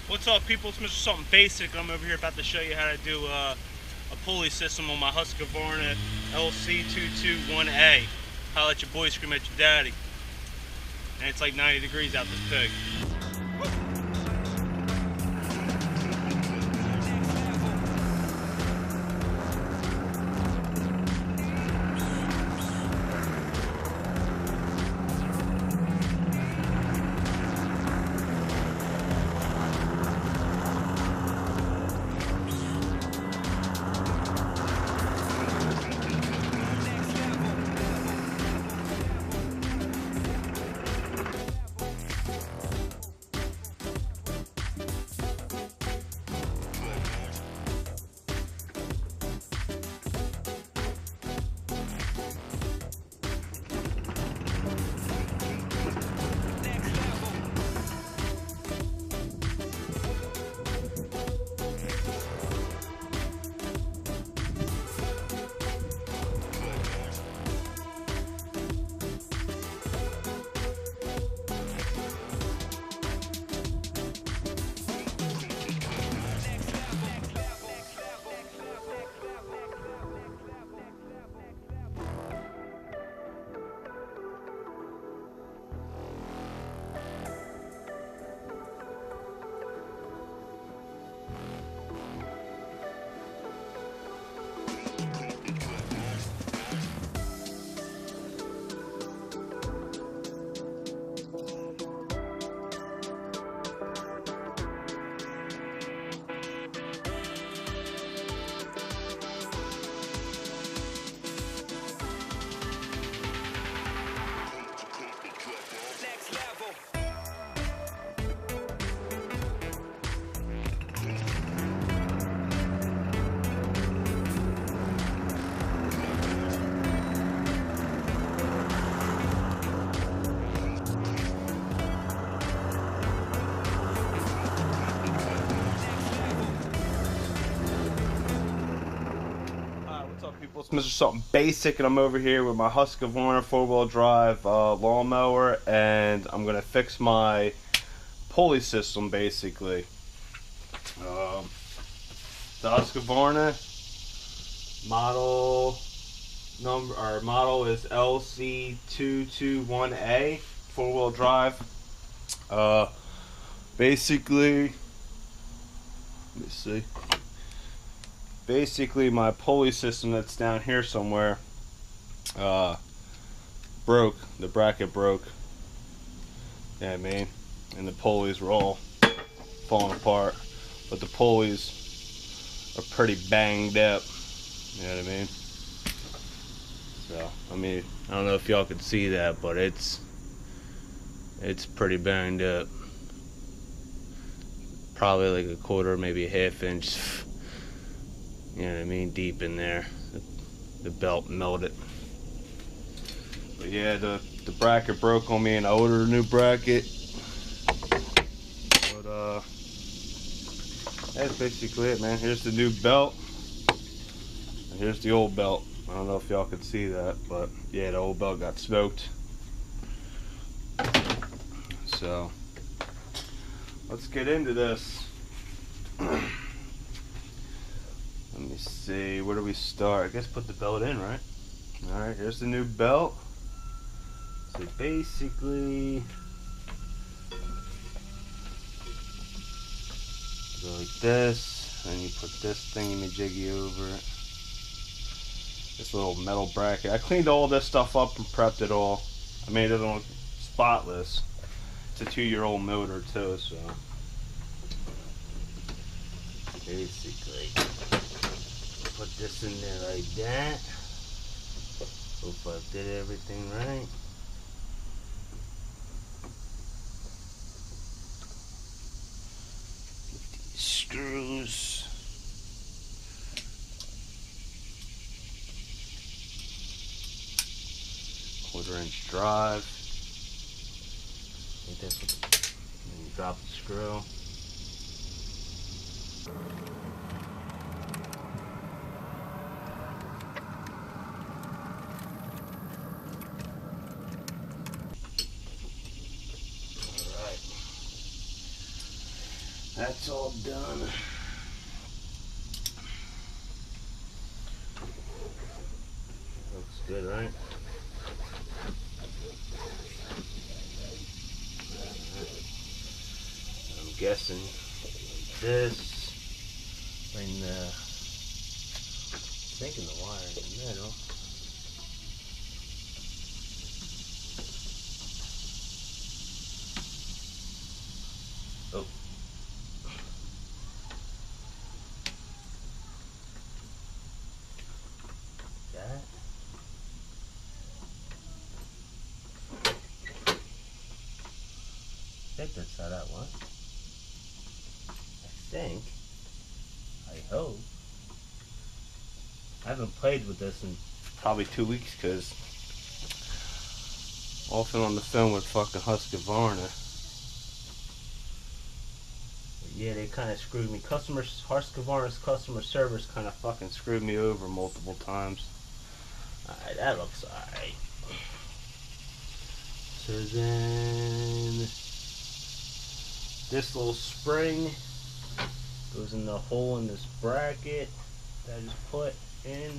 What's up, people? It's Mr. Something Basic. I'm over here about to show you how to do a pulley system on my HUSQVARNA LC221A. I'll let your boy scream at your daddy. And it's like 90 degrees out this pig. It's Mr. Something Basic, and I'm over here with my HUSQVARNA 4-wheel drive lawnmower, and I'm gonna fix my pulley system basically. The HUSQVARNA model is LC221A 4-wheel drive. Basically, let me see. Basically, my pulley system that's down here somewhere broke. The bracket broke. Yeah, I mean, and the pulleys were all falling apart. But the pulleys are pretty banged up. You know what I mean? So, I mean, I don't know if y'all can see that, but it's pretty banged up. Probably like a quarter, maybe a half inch. You know what I mean, deep in there. The belt melted. But yeah, the bracket broke on me, and I ordered a new bracket. But that's basically it, man. Here's the new belt, and here's the old belt. I don't know if y'all can see that, but yeah, the old belt got smoked. So let's get into this. Let me see, where do we start? I guess put the belt in, right? Alright, here's the new belt. So basically, go like this, and you put this thingy-majiggy over it. This little metal bracket. I cleaned all this stuff up and prepped it all. I made it look spotless. a 2-year-old motor too, so basically put this in there like that. Hope I did everything right. Get these screws. 1/4-inch drive. I think that's what, and you drop the screw. Alright. That's all done. Looks good, right? Guessing like this, bring the thinking the wire in the middle. Oh, that. I think that's how that went. I hope. I haven't played with this in probably 2 weeks because often on the phone with fucking HUSQVARNA. Yeah, they kind of screwed me. HUSQVARNA's customer service kind of fucking screwed me over multiple times. Alright, that looks alright. So then this little spring goes in the hole in this bracket that I just put in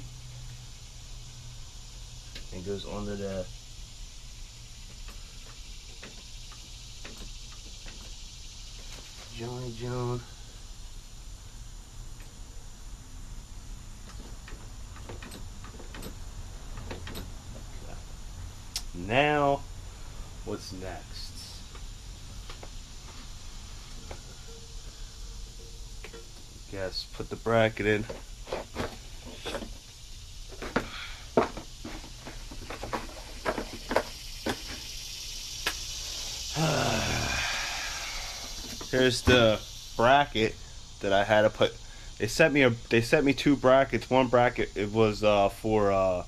and goes under the Johnny John. Okay. Now, what's next? Guess put the bracket in. Here's the bracket that I had to put. They sent me 2 brackets. One bracket it was for I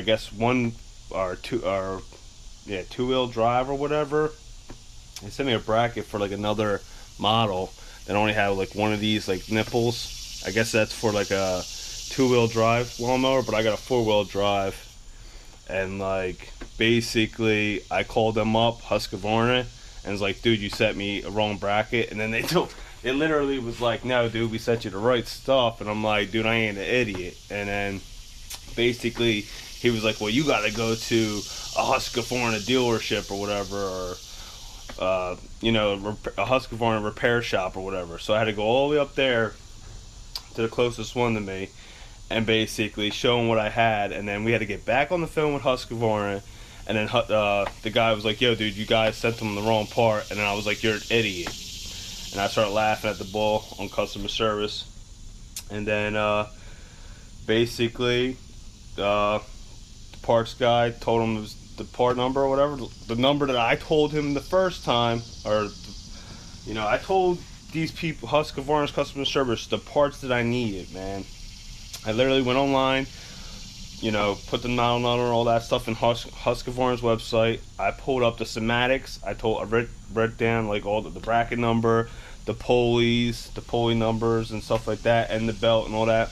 guess 2-wheel drive or whatever. They sent me a bracket for like another model that only have like one of these like nipples. I guess that's for like a 2-wheel drive lawnmower, but I got a 4-wheel drive. And like basically I called them up, HUSQVARNA, and was like, dude, you sent me a wrong bracket. And then it literally was like, no dude, we sent you the right stuff. And I'm like, dude, I ain't an idiot. And then basically he was like, well, you gotta go to a HUSQVARNA dealership or whatever, or you know, a HUSQVARNA repair shop or whatever. So I had to go all the way up there to the closest one to me and basically show them what I had. And then we had to get back on the phone with HUSQVARNA. And then the guy was like, yo, dude, you guys sent them the wrong part. And then I was like, you're an idiot. And I started laughing at the bull on customer service. And then basically the parts guy told him it was the part number or whatever, the number that I told him the first time, or you know, I told these people, HUSQVARNA's customer service, the parts that I needed, man. I literally went online, you know, put the model number and all that stuff in HUSQVARNA's website. I pulled up the schematics. I read down like all the bracket number, the pulleys, the pulley numbers and stuff like that, and the belt and all that.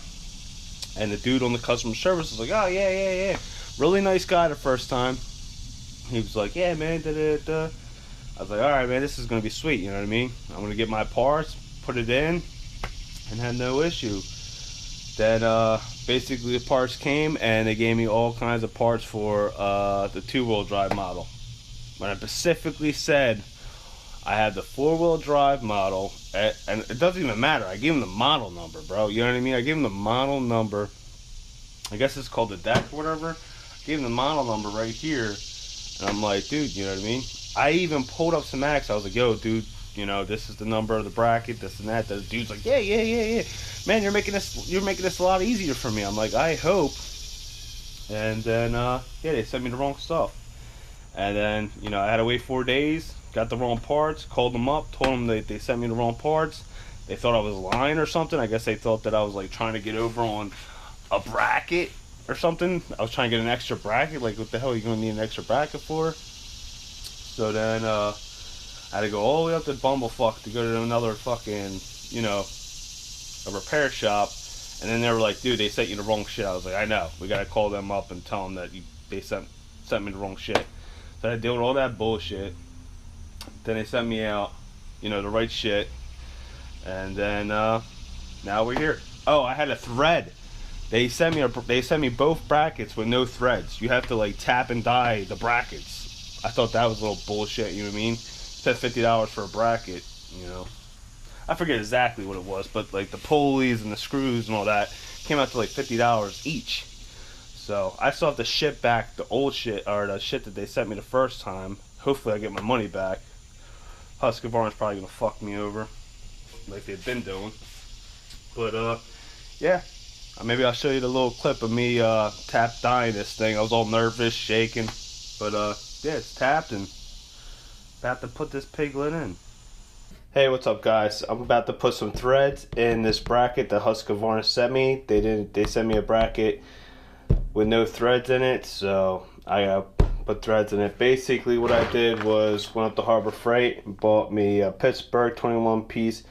And the dude on the customer service was like, oh yeah, really nice guy the first time. He was like, yeah, man, I was like, all right, man, this is gonna be sweet. You know what I mean? I'm gonna get my parts, put it in, and had no issue. Then basically the parts came and they gave me all kinds of parts for the 2-wheel drive model. When I specifically said I had the 4-wheel drive model, and it doesn't even matter. I gave him the model number, bro. You know what I mean? I gave him the model number. I guess it's called the deck or whatever. I gave him the model number right here. And I'm like, dude, you know what I mean? I even pulled up some Max. I was like, yo, dude, you know, this is the number of the bracket, this and that. The dude's like, yeah. Man, you're making this a lot easier for me. I'm like, I hope. And then, yeah, they sent me the wrong stuff. And then, you know, I had to wait 4 days, got the wrong parts, called them up, told them they sent me the wrong parts. They thought I was lying or something. I guess they thought that I was like trying to get over on a bracket or something. I was trying to get an extra bracket. Like, what the hell are you going to need an extra bracket for? So then, I had to go all the way up to Bumblefuck to go to another fucking, you know, a repair shop. And then they were like, dude, they sent you the wrong shit. I was like, I know. We got to call them up and tell them that they sent me the wrong shit. So I deal with all that bullshit. Then they sent me out, you know, the right shit. And then now we're here. Oh, I had a thread. They sent me both brackets with no threads. You have to like tap and die the brackets. I thought that was a little bullshit. You know what I mean? It said $50 for a bracket. You know, I forget exactly what it was, but like the pulleys and the screws and all that came out to like $50 each. So I still have to ship back the old shit, or the shit that they sent me the first time. Hopefully I get my money back. HUSQVARNA's probably gonna fuck me over, like they've been doing. But yeah, maybe I'll show you the little clip of me tap dyeing this thing. I was all nervous, shaking, but yeah, it's tapped and about to put this piglet in. Hey, what's up, guys? I'm about to put some threads in this bracket that HUSQVARNA sent me. They sent me a bracket with no threads in it, so I put threads in it. Basically what I did was went up to Harbor Freight and bought me a Pittsburgh 21 piece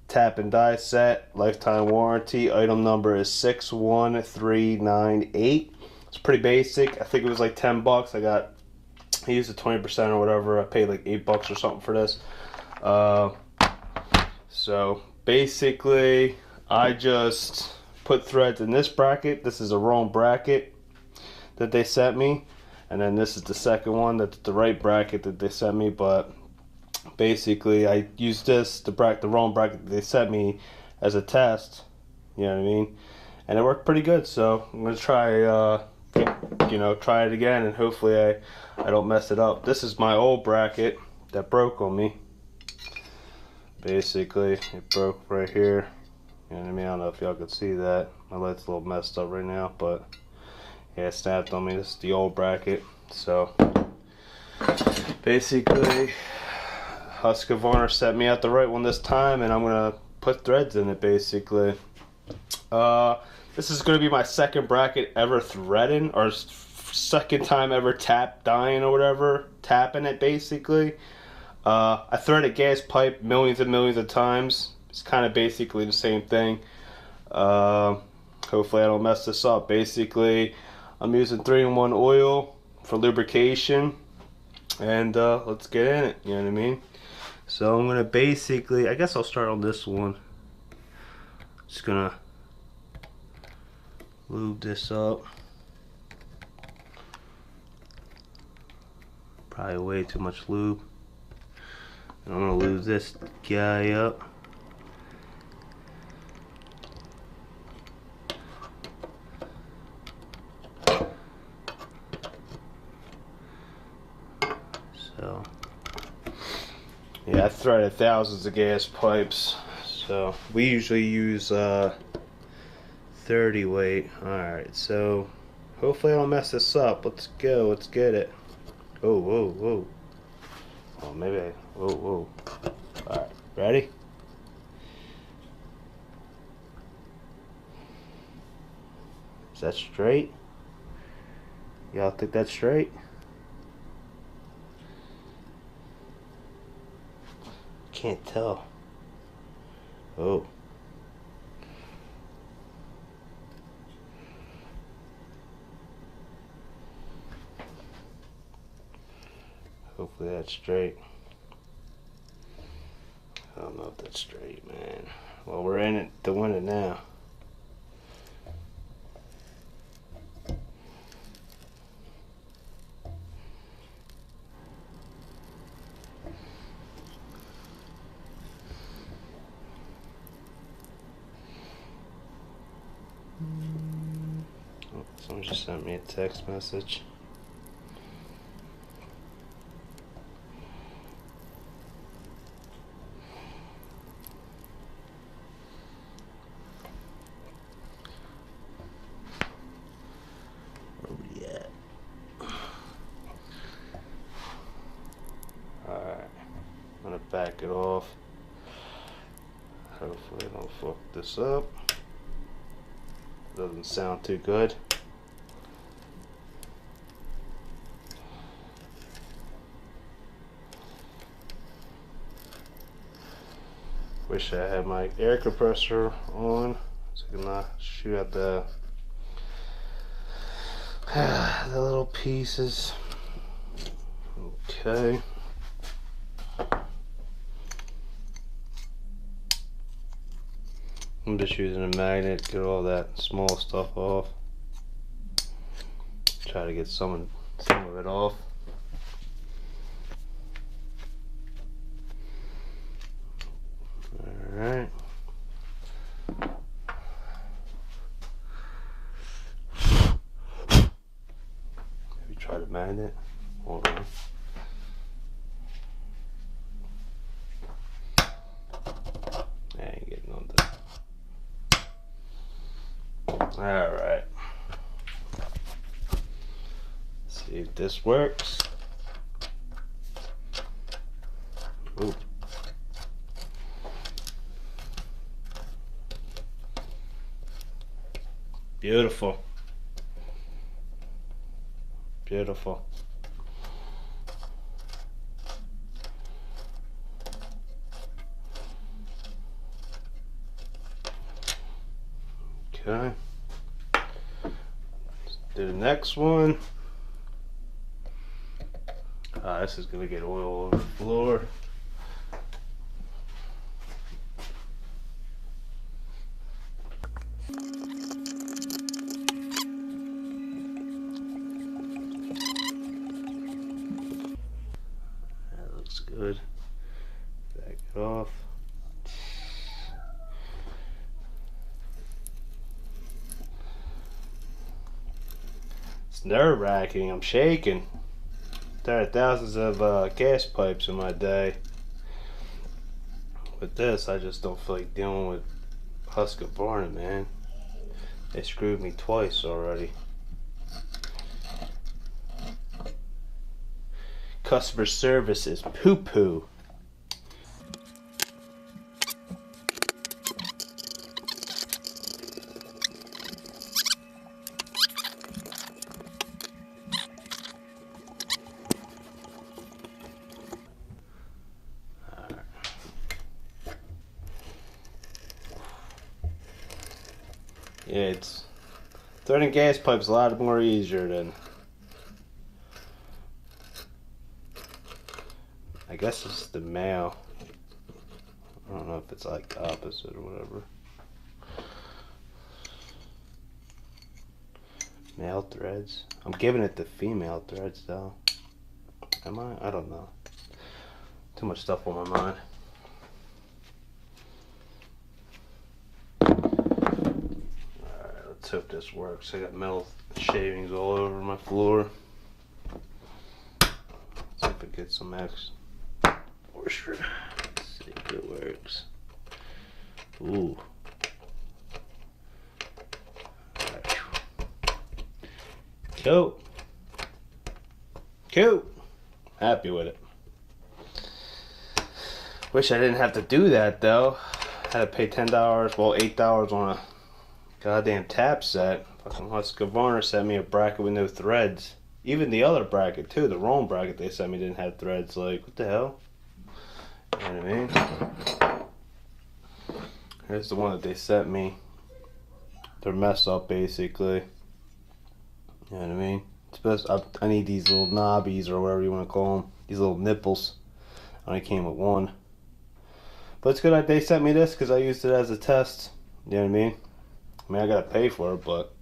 tap and die set, lifetime warranty. Item number is 61398. It's pretty basic. I think it was like 10 bucks. I used the 20% or whatever. I paid like 8 bucks or something for this. So basically I just put threads in this bracket. This is a wrong bracket that they sent me, and then this is the second one that's the right bracket that they sent me. But basically I used the wrong bracket that they sent me as a test, you know what I mean, and it worked pretty good. So I'm gonna try try it again, and hopefully I don't mess it up. This is my old bracket that broke on me. Basically it broke right here, you know what I mean. I don't know if y'all could see that. My light's a little messed up right now, but yeah, it snapped on me. This is the old bracket. So basically HUSQVARNA sent me out the right one this time, and I'm gonna put threads in it. Basically this is gonna be my second bracket ever threading, or second time ever tap dyeing or whatever, tapping it basically. I threaded gas pipe millions and millions of times. It's kind of basically the same thing. Hopefully I don't mess this up. Basically I'm using 3-in-1 oil for lubrication, and let's get in it, you know what I mean. So I'm gonna basically, I guess I'll start on this one. Just gonna lube this up. Probably way too much lube. And I'm gonna lube this guy up. So yeah, I threaded thousands of gas pipes. So we usually use 30 weight. Alright, so hopefully I don't mess this up. Let's go, let's get it. Oh, whoa, whoa. Oh, maybe I, whoa, whoa. Alright, ready? Is that straight? Y'all think that's straight? Can't tell. Oh. Hopefully that's straight. I don't know if that's straight, man. Well, we're in it to win it now. Oh, someone just sent me a text message. it off. Hopefully I don't fuck this up. Doesn't sound too good. Wish I had my air compressor on so I can shoot out the little pieces. Okay. I'm just using a magnet to get all that small stuff off. Try to get some of it off. Alright. Maybe try the magnet. Hold on. I ain't getting on that. Alright. See if this works. Ooh. Beautiful. Beautiful. Okay. Let's do the next one. This is gonna get oil all over the floor. That looks good. Back it off. It's nerve-wracking. I'm shaking. There are thousands of gas pipes in my day. With this, I just don't feel like dealing with HUSQVARNA, man. They screwed me twice already. Customer service is poo-poo. Yeah, it's threading gas pipes a lot more easier than, I guess it's the male. I don't know if it's like the opposite or whatever. Male threads. I'm giving it the female threads though. Am I? I don't know. Too much stuff on my mind. Let's hope this works. I got metal shavings all over my floor. Let's see if it gets some extra moisture. Let's see if it works. Ooh. Alright. Cool. Cool. Happy with it. Wish I didn't have to do that though. I had to pay $10, well $8 on a goddamn tap set. Fucking HUSQVARNA sent me a bracket with no threads. Even the other bracket too, the wrong bracket they sent me didn't have threads. Like, what the hell? You know what I mean? Here's the one that they sent me. They're mess up basically. You know what I mean? It's best, I need these little knobbies or whatever you want to call them. These little nipples. I only came with one. But it's good that they sent me this because I used it as a test. You know what I mean? I mean, I gotta pay for it, but,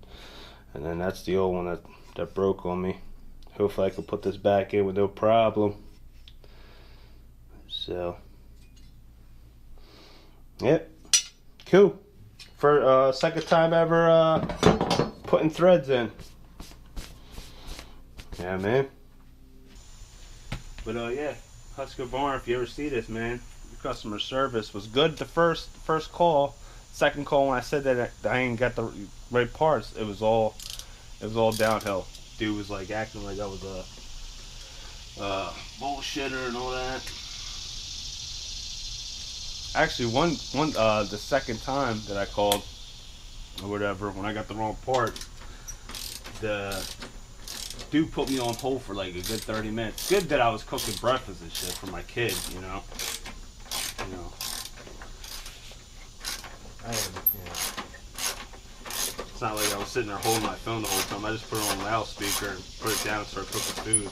and then that's the old one that broke on me. Hopefully I can put this back in with no problem. So, yep, cool. For second time ever putting threads in. Yeah, man. But yeah, HUSQVARNA, if you ever see this, man, your customer service was good the first call. Second call, when I said that I ain't got the right parts, it was all downhill. Dude was like acting like I was a bullshitter and all that. Actually, the second time that I called or whatever, when I got the wrong part, the dude put me on hold for like a good 30 minutes. Good that I was cooking breakfast and shit for my kid, you know. It's not like I was sitting there holding my phone the whole time. I just put it on loudspeaker and put it down and started cooking food.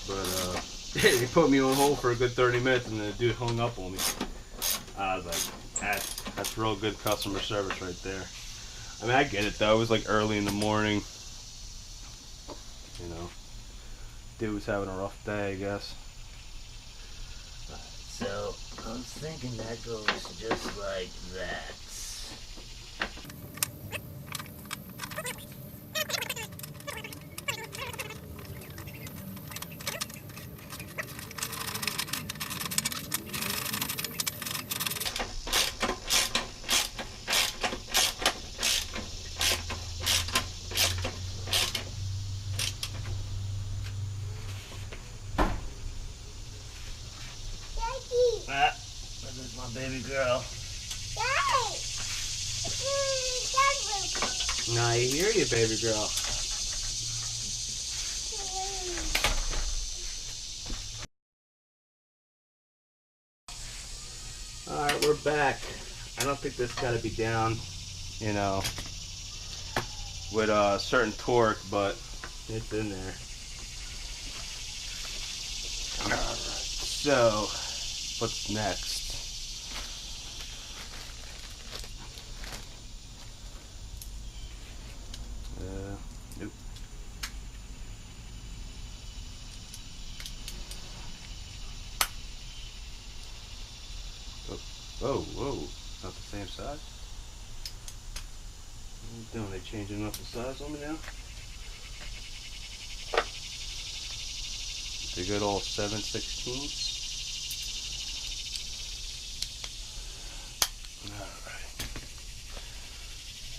But he put me on hold for a good 30 minutes and the dude hung up on me. I was like, that's real good customer service right there. I mean, I get it though. It was like early in the morning. You know, dude was having a rough day, I guess. So, I'm thinking that goes just like that. This is my baby girl. I hear you, baby girl. Alright, we're back. I don't think this got to be down, you know, with a certain torque, but it's in there. Alright, so what's next? Nope. Oh, whoa, not the same size? What are you doing? They changing up the size on me now? The good old 7/16.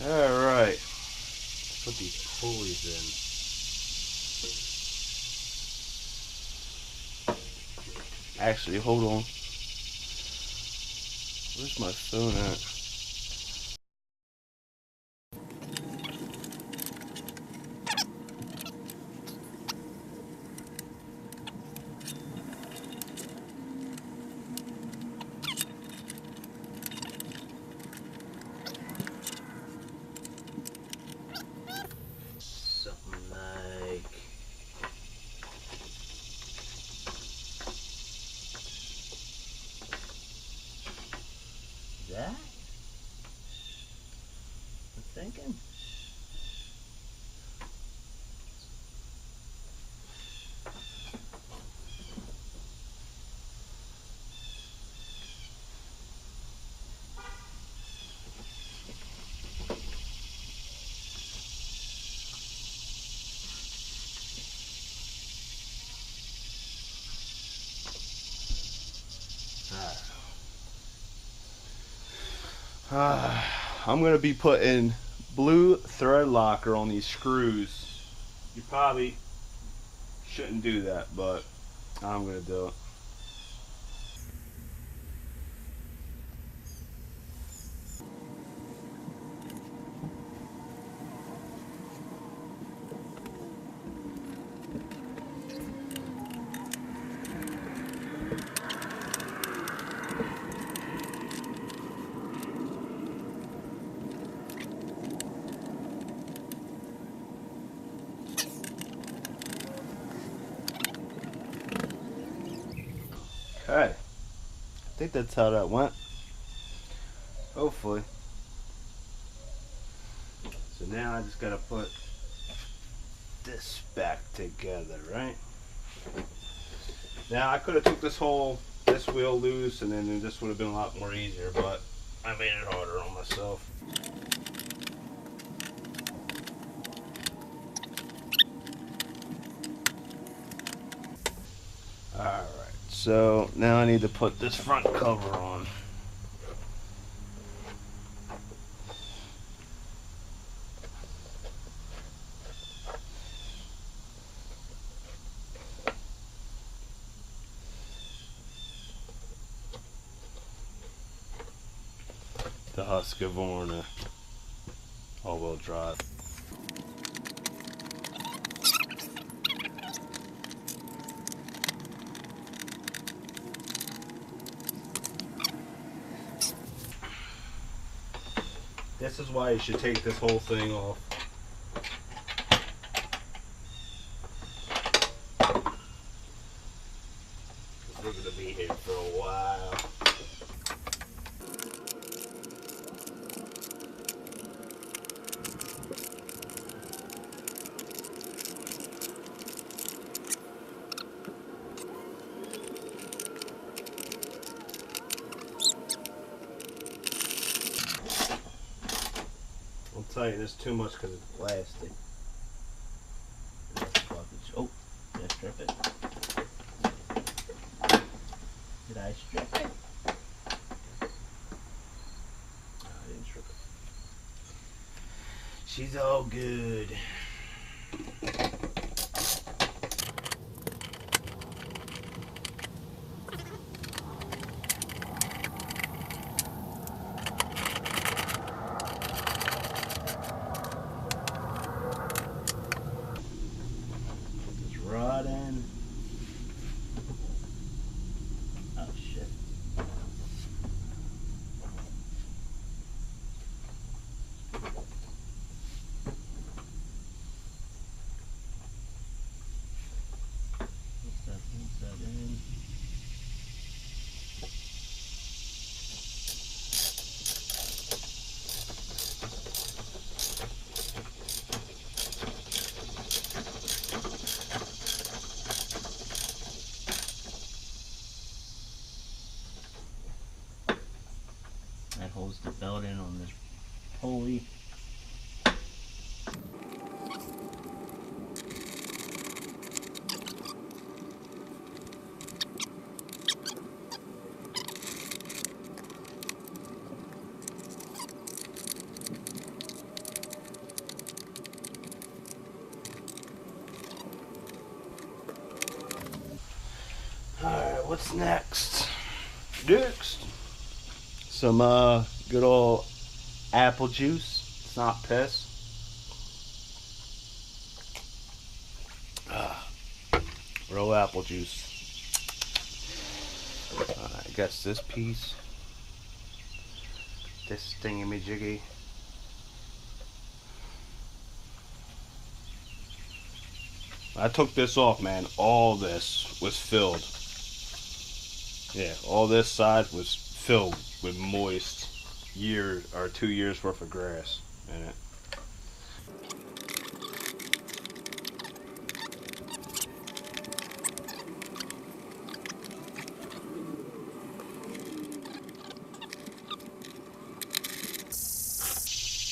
Alright. Let's put these pulleys in. Actually, hold on. Where's my phone at? Something like that? I'm thinking. I'm gonna be putting blue thread locker on these screws. You probably shouldn't do that, but I'm gonna do it. Okay, I think that's how that went. Hopefully. So now I just gotta put this back together, right? Now I could have took this wheel loose and then this would have been a lot more easier, but I made it harder on myself. Alright, so now I need to put this front cover on. the HUSQVARNA all-wheel drive. This is why you should take this whole thing off. We're gonna be here for a while. I'll tell you, there's too much because it's plastic. Oh, did I strip it? Did I strip it? No, I didn't strip it. She's all good. Rod in. Oh shit. What's that in? That holds the belt in on this pulley. Alright, what's next? Some good old apple juice. It's not piss. Real apple juice. I guess this piece. This thingamajiggy. I took this off, man. All this was filled. Yeah, all this side was filled with moist 2 years worth of grass in it.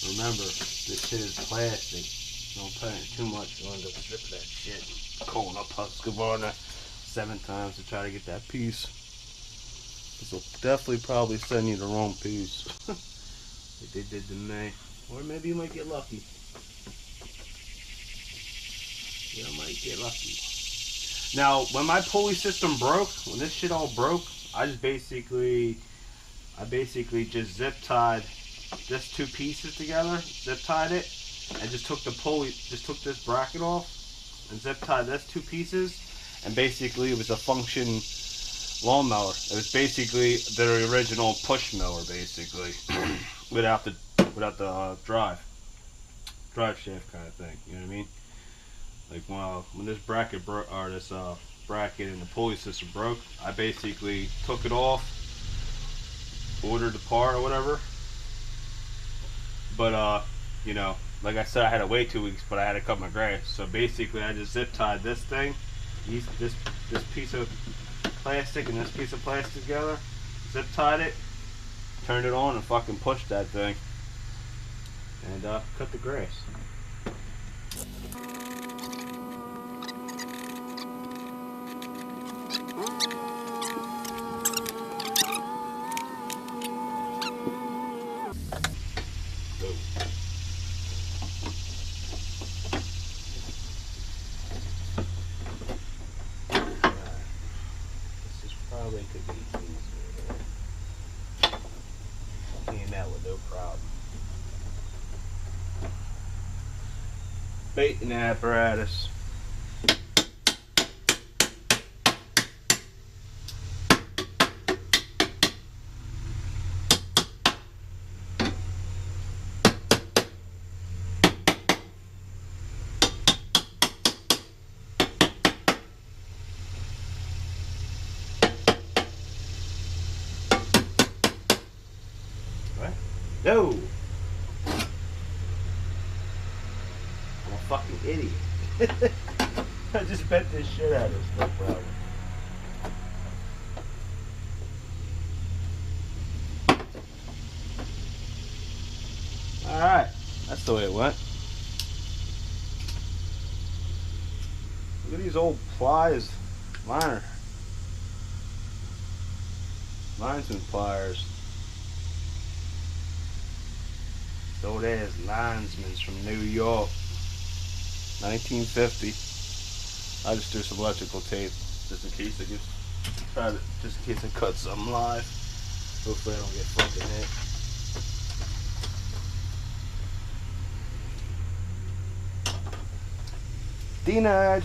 Remember, this shit is plastic. Don't put in too much, you'll end up stripping that shit. Calling up HUSQVARNA 7 times to try to get that piece. This will definitely probably send you the wrong piece. Like they did to me. Or maybe you might get lucky. You might get lucky. Now, when my pulley system broke, when this shit all broke, I basically just zip tied this 2 pieces together, zip tied it, and just took the pulley, just took this bracket off, and zip tied this 2 pieces, and basically it was a function lawnmower. It was basically the original push mower, basically, without the drive shaft kind of thing. You know what I mean? Like when this bracket broke, or this bracket and the pulley system broke, I basically took it off, ordered the part or whatever. But you know, like I said, I had to wait 2 weeks, but I had to cut my grass. So basically, I just zip tied this thing, this piece of plastic and this piece of plastic together, zip tied it, turned it on, and fucking pushed that thing, and cut the grass. Probably could be easier. Came out with no baiting apparatus. No! I'm a fucking idiot. I just bent this shit out of this, no problem. Alright, that's the way it went. Look at these old pliers. Mine's been pliers. Old ass linesman's from New York, 1950. I just do some electrical tape just in case I get just in case I cut something live. Hopefully I don't get fucking hit. Denied.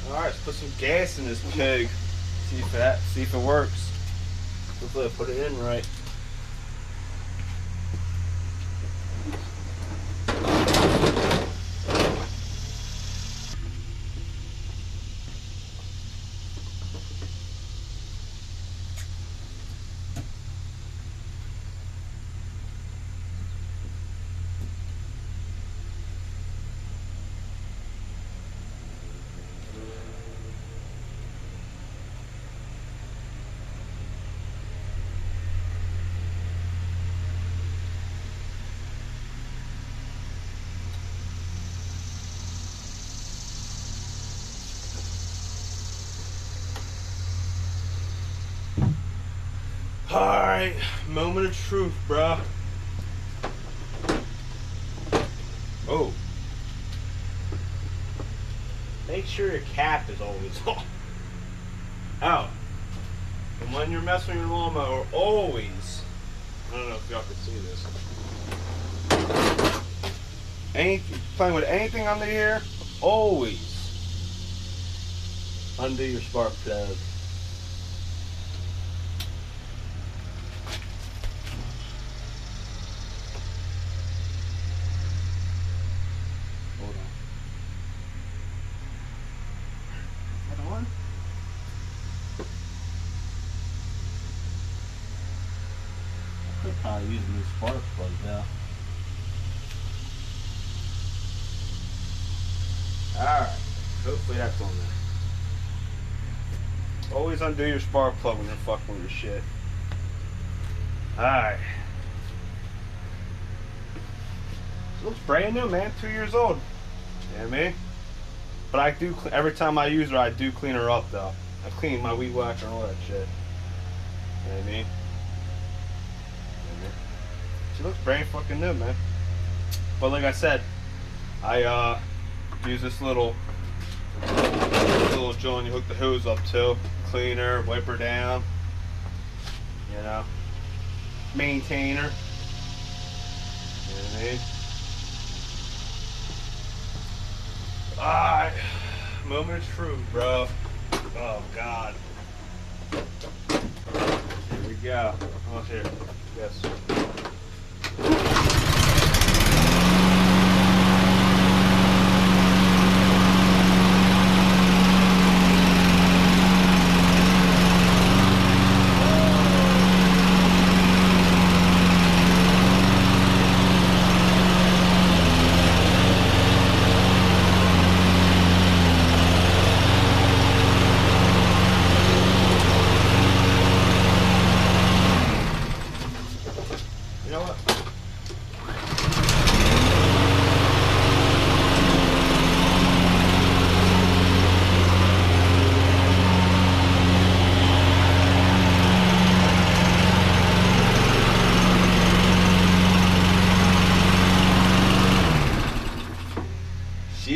Alright, let's put some gas in this pig. See if it works. Hopefully I put it in right. Alright, moment of truth, bruh. Oh. Make sure your cap is always on. Out. And when you're messing with your lawnmower, always, I don't know if y'all can see this. Playing with anything under here, always undo your spark plug. Using these spark plugs out. Alright, hopefully that's on there. Always undo your spark plug when you're fucking with your shit. Alright. It looks brand new, man. 2 years old. You know what I mean? But I do, every time I use her, I do clean her up though. I clean my weed whacker and all that shit. You know what I mean? She looks brand fucking new, man. But like I said, I use this little joint you hook the hose up to, clean her, wipe her down, you know, maintain her. You know what I mean? Alright, moment of truth, bro. Oh God. Here we go. Oh, here. Yes.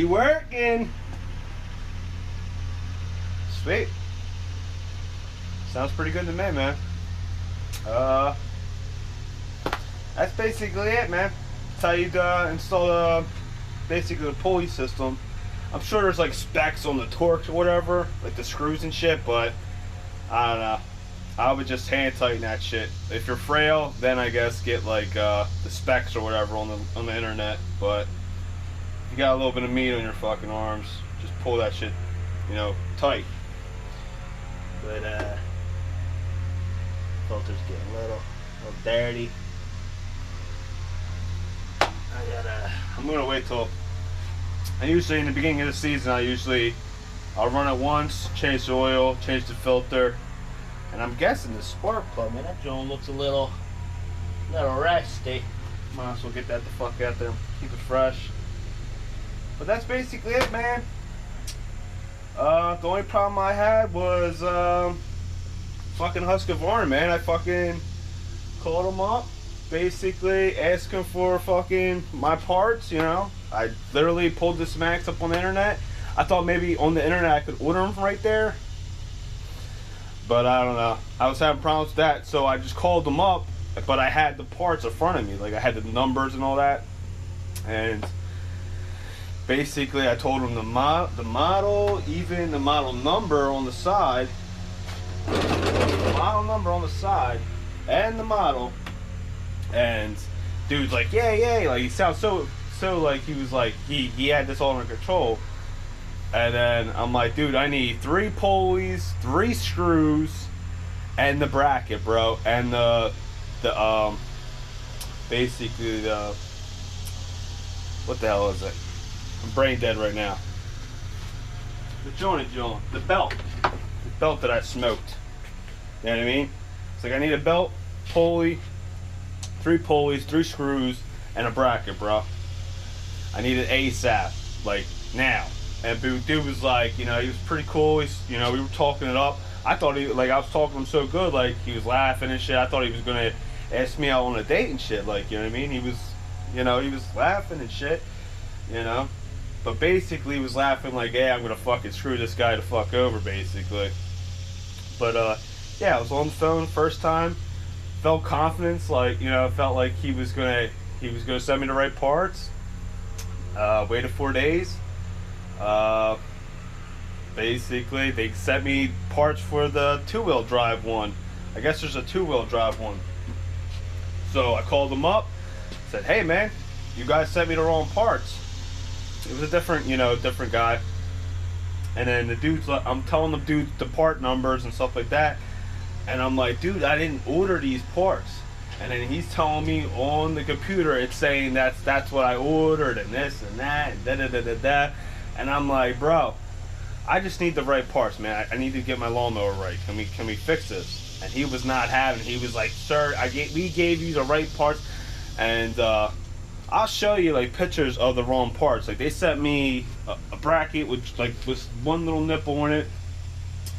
She working. Sweet. Sounds pretty good to me, man. That's basically it, man. That's how you install basically the pulley system. I'm sure there's like specs on the torques or whatever, like the screws and shit, but I don't know. I would just hand tighten that shit. If you're frail, then I guess get like the specs or whatever on the internet. But if you got a little bit of meat on your fucking arms, just pull that shit, you know, tight. But filter's getting a little dirty. I'm gonna wait till. I usually in the beginning of the season, I'll run it once, change the oil, change the filter, and I'm guessing the spark plug, man, that joint looks a little rusty. Might as well get that the fuck out there, keep it fresh. But that's basically it, man. The only problem I had was fucking HUSQVARNA, man. I fucking called them up, basically asking for fucking my parts, you know. I literally pulled the schematics up on the internet. I thought maybe on the internet I could order them from right there, but I don't know. I was having problems with that, so I just called them up, but I had the parts in front of me. Like I had the numbers and all that, and basically I told them the model, even the model number on the side, and the model. And dude's like, yeah, like he sounds so like he was like he had this all under control. And then I'm like, dude, I need 3 pulleys, 3 screws, and the bracket, bro, and basically the, what the hell is it? I'm brain dead right now. The belt that I smoked. You know what I mean? It's like I need a belt, pulley, 3 pulleys, 3 screws, and a bracket, bro. I need it ASAP, like now. And dude was like, you know, he was pretty cool. He's, you know, we were talking it up. I thought I was talking to him so good, like he was laughing and shit. I thought he was gonna ask me out on a date and shit, like, you know what I mean? He was, you know, he was laughing and shit, you know. But basically he was laughing like, hey, I'm gonna fucking screw this guy the fuck over, basically. But yeah, I was on the phone first time. Felt confidence, like, you know, felt like he was gonna send me the right parts. Waited 4 days. Basically they sent me parts for the 2-wheel drive one. I guess there's a 2-wheel drive one. So I called them up, said, hey man, you guys sent me the wrong parts. It was a different guy. And then the dude's like, I'm telling the dude the part numbers and stuff like that, and I'm like, dude, I didn't order these parts. And then he's telling me on the computer, it's saying that's what I ordered, and this and that, and da-da-da-da-da. And I'm like, bro, I just need the right parts, man. I need to get my lawnmower right. Can we fix this? And he was not having it. He was like, sir, we gave you the right parts. And I'll show you like pictures of the wrong parts. Like they sent me a bracket with like with one little nipple on it.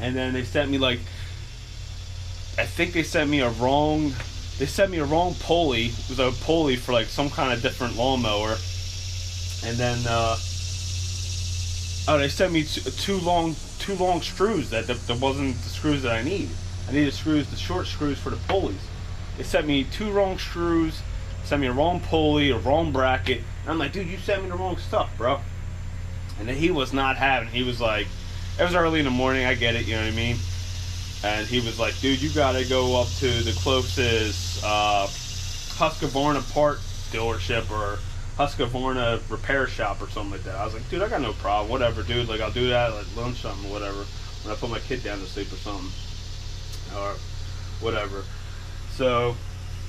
And then they sent me like, I think they sent me a wrong pulley. It was a pulley for like some kind of different lawnmower. And then oh, they sent me two long screws that wasn't the screws that I need. I needed the short screws for the pulleys. They sent me 2 wrong screws, sent me a wrong pulley, a wrong bracket. And I'm like, dude, you sent me the wrong stuff, bro. And then he was not having. He was like, it was early in the morning. I get it, you know what I mean. And he was like, dude, you gotta go up to the closest HUSQVARNA part dealership or HUSQVARNA repair shop or something like that. I was like, dude, I got no problem. Whatever, dude. Like, I'll do that at like, lunch something or whatever. When I put my kid down to sleep or something. Or whatever. So,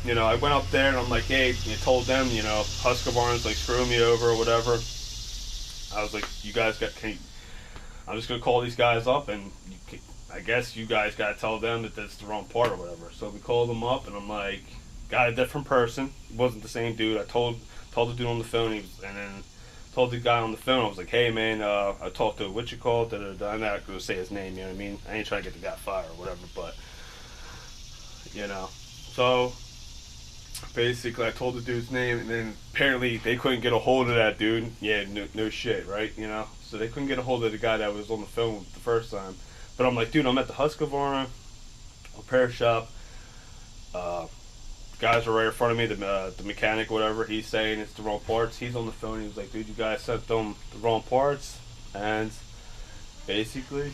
you know, I went up there and I'm like, hey, you told them, you know, HUSQVARNA's like screwing me over or whatever. I was like, you guys I'm just gonna call these guys up and I guess you guys gotta tell them that that's the wrong part or whatever. So we called them up and I'm like, got a different person. It wasn't the same dude. I told the dude on the phone, and then told the guy on the phone, I was like, hey man, I talked to what you call it, I'm not gonna say his name, you know what I mean? I ain't trying to get the guy fired or whatever, but you know. So basically I told the dude's name, and then apparently they couldn't get a hold of that dude. Yeah, no shit, right? You know, so they couldn't get a hold of the guy that was on the phone the first time. But I'm like, dude, I'm at the HUSQVARNA repair shop. Guys are right in front of me, the mechanic, whatever. He's saying it's the wrong parts. He's on the phone. He was like, dude, you guys sent them the wrong parts, and basically,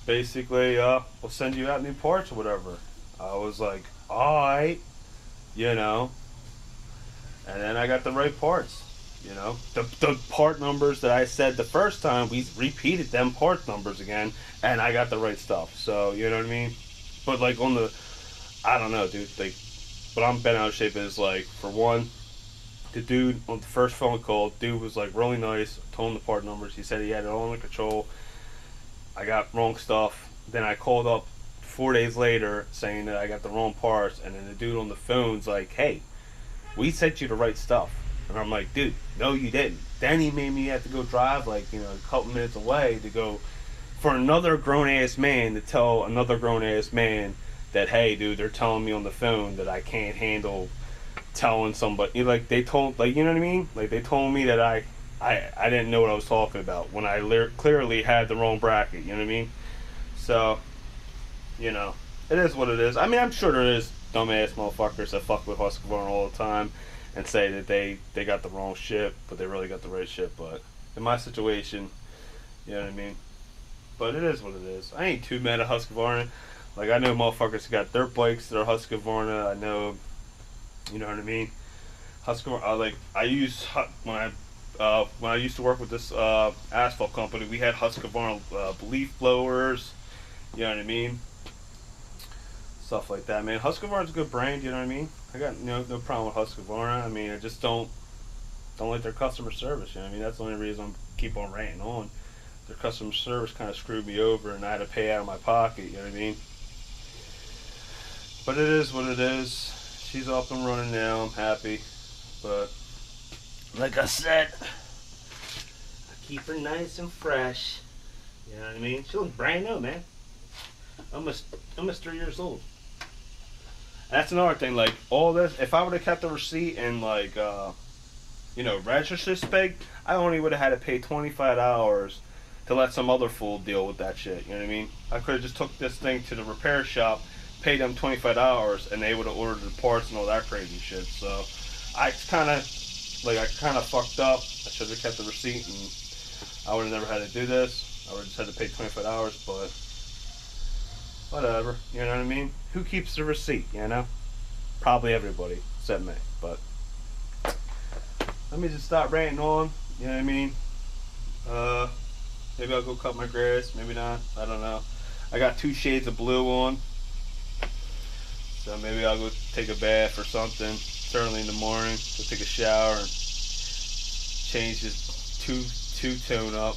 we'll send you out new parts or whatever. I was like, alright, you know. And then I got the right parts, you know. The part numbers that I said the first time, we repeated them part numbers again, and I got the right stuff. So, you know what I mean? But like on the, I don't know, dude. Like, what I'm bent out of shape is like, for one, the dude on the first phone call, dude was like really nice, told him the part numbers. He said he had it all under control. I got wrong stuff. Then I called up 4 days later saying that I got the wrong parts, and then the dude on the phone's like, hey, we sent you the right stuff. And I'm like, dude, no you didn't. Then he made me have to go drive like, you know, a couple minutes away to go for another grown-ass man to tell another grown-ass man that, hey, dude, they're telling me on the phone that I can't handle telling somebody. Like, they told, like, you know what I mean? Like, they told me that I didn't know what I was talking about when I clearly had the wrong bracket, you know what I mean? So, you know, it is what it is. I mean, I'm sure there is dumbass motherfuckers that fuck with HUSQVARNA all the time and say that they got the wrong shit, but they really got the right shit. But in my situation, you know what I mean? But it is what it is. I ain't too mad at HUSQVARNA. Like, I know motherfuckers got dirt bikes that are HUSQVARNA. I know, you know what I mean? HUSQVARNA, like, I use, when I used to work with this asphalt company, we had HUSQVARNA leaf blowers, you know what I mean? Stuff like that, man. HUSQVARNA's a good brand, you know what I mean? I got no problem with HUSQVARNA. I mean, I just don't like their customer service, you know what I mean? That's the only reason I keep on ranting on. Their customer service kind of screwed me over, and I had to pay out of my pocket, you know what I mean? But it is what it is. She's up and running now. I'm happy. But like I said, I keep her nice and fresh. You know what I mean? She looks brand new, man. Almost 3 years old. That's another thing. Like, all this, if I would have kept the receipt and like, you know, registered spec, I only would have had to pay $25 to let some other fool deal with that shit. You know what I mean? I could have just took this thing to the repair shop, paid them $25, and they would have ordered the parts and all that crazy shit. So I kind of fucked up. I should have kept the receipt, and I would have never had to do this. I would have just had to pay $25, but whatever. You know what I mean? Who keeps the receipt? You know? Probably everybody except me. But let me just stop ranting on. You know what I mean? Maybe I'll go cut my grass. Maybe not. I don't know. I got 2 shades of blue on. So maybe I'll go take a bath or something. Certainly in the morning. Go take a shower and change this two-tone up.